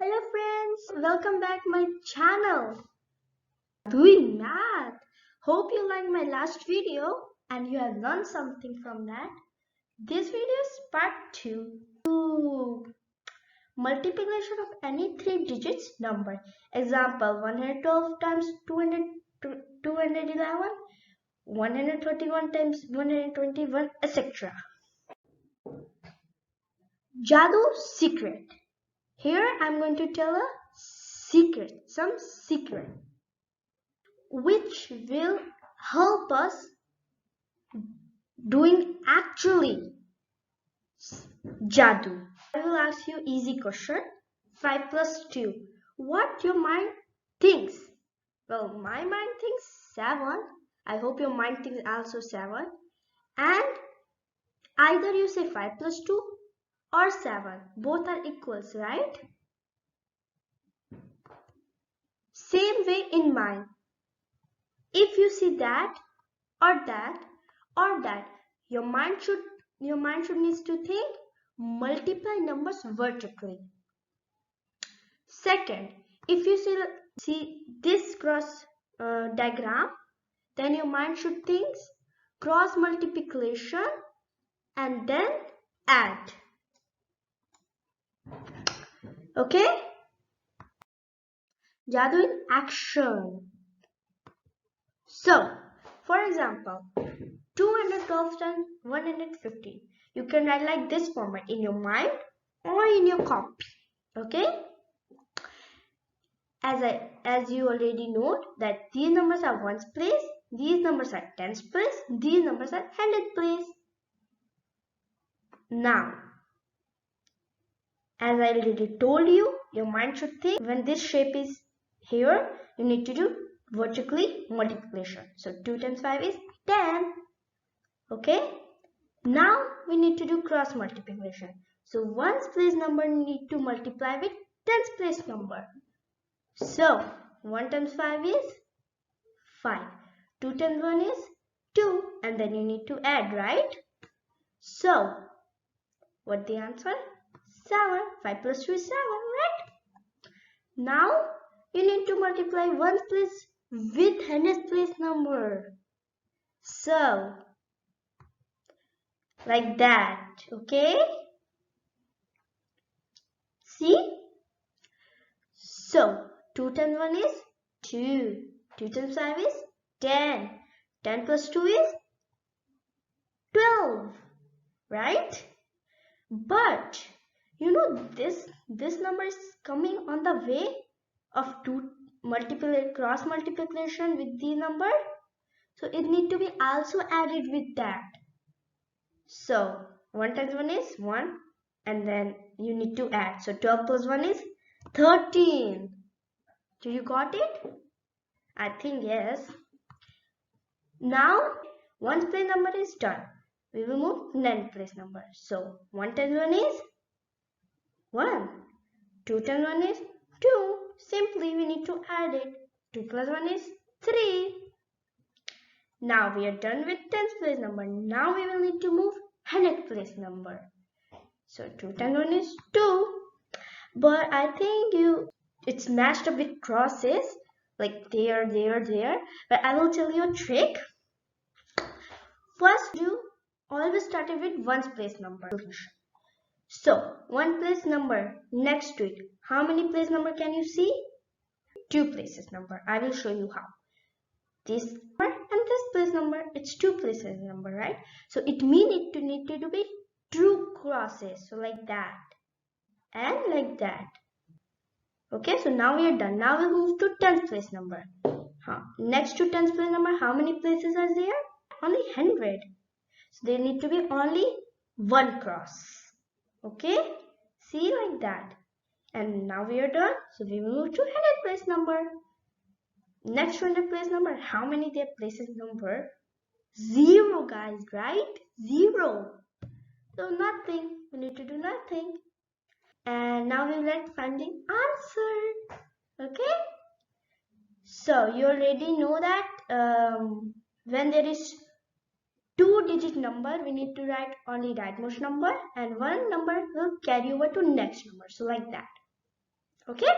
Hello friends, welcome back my channel Doing Math. Hope you liked my last video and you have learned something from that. This video is part 2. Multiplication of any 3 digits number. Example 112 times 211, 131 times 121, etc. Jadoo secret. Here I am going to tell a secret, some secret, which will help us doing actually Jadoo. I will ask you easy question. 5 plus 2. What your mind thinks? Well, my mind thinks 7. I hope your mind thinks also 7. And either you say 5 plus 2 or 7. Both are equals, right? Same way in mind. If you see that or that or that, your mind should needs to think multiply numbers vertically. Second, if you see this cross diagram, then your mind should think cross multiplication and then add. Okay? Jadoo in action. So, for example, 212 times 115. You can write like this format in your mind or in your copy. Okay? As you already know that these numbers are ones place, these numbers are tens place, these numbers are hundred place. Now, as I already told you, your mind should think when this shape is here, you need to do vertically multiplication. So 2 times 5 is 10. Okay? Now we need to do cross multiplication. So ones place number need to multiply with tens place number. So 1 times 5 is 5. 2 times 1 is 2. And then you need to add, right? So what the answer? 7. 5 plus 2 is 7, right? Now you need to multiply ones place with hundreds place number. So like that, okay? See? So 2 times 1 is 2. 2 times 5 is 10. 10 plus 2 is 12. Right? But you know this number is coming on the way of cross multiplication with the number. So it need to be also added with that. So 1 times 1 is 1 and then you need to add. So 12 plus 1 is 13. Do you got it? I think yes. Now ones place number is done. We will move nines place number. So 1 times 1 is 1. 2 times 1 is 2. Simply we need to add it. 2 plus 1 is 3. Now we are done with tens place number. Now we will need to move hundred place number. So 2 times 1 is 2. But I think it's matched up with crosses. Like there. But I will tell you a trick. First, always started with ones place number. So, 1 place number next to it. How many place number can you see? 2 places number. I will show you how. This number and this place number, it's 2 places number, right? So, it means it need to be true crosses. So, like that. And like that. Okay, so now we are done. Now we'll move to 10th place number. Next to 10th place number, how many places are there? Only 100. So, there need to be only one cross. Okay, see like that. And now we are done. So we will move to 100 place number. Next 100 place number. How many there places number? 0, guys, right? 0. So nothing. We need to do nothing. And now we will find the answer. Okay. So you already know that when there is 2-digit number, we need to write only rightmost number and one number will carry over to next number. So like that. Okay,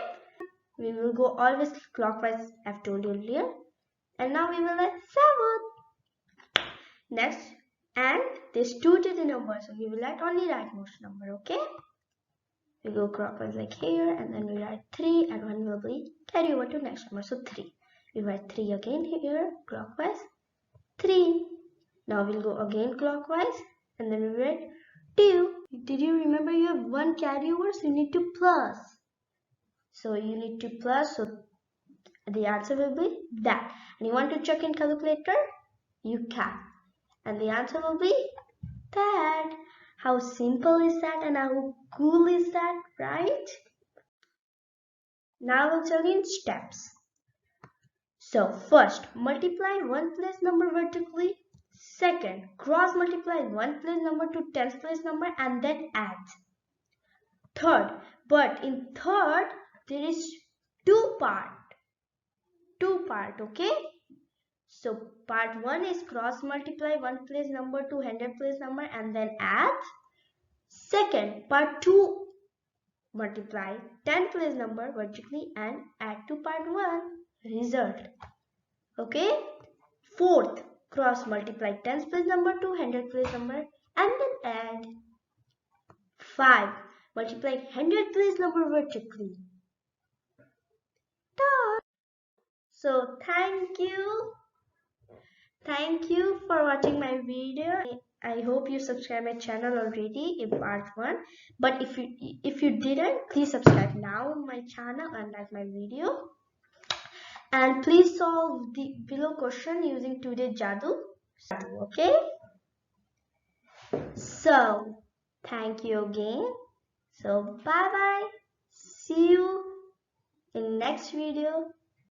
we will go always clockwise, I've told you earlier. And now we will add 7. Next, and there's 2 to the number, so we will add only rightmost number. Okay, we go clockwise like here, and then we write 3, and 1 will be carry over to next number, so 3. We write 3 again here, clockwise, 3. Now we'll go again clockwise, and then we write 2. Did you remember you have 1 carryover, so you need to plus. So you need to plus, so the answer will be that. And you want to check in calculator? You can. And the answer will be that. How simple is that and how cool is that, right? Now I will tell you in steps. So first, multiply 1 place number vertically. Second, cross multiply 1 place number to 10th place number and then add. Third, but in third, there is two part, okay? So part 1 is cross multiply 1 place number to 100 place number and then add. Second, part 2, multiply 10 place number vertically and add to part 1, result. Okay? Fourth, cross multiply 10 place number to 100 place number and then add. 5, multiply 100 place number vertically. So thank you for watching my video. I hope you subscribe my channel already in part 1. But if you didn't, please subscribe now my channel and like my video. And please solve the below question using today's Jadoo. Okay? So thank you again. So bye bye. See you in next video.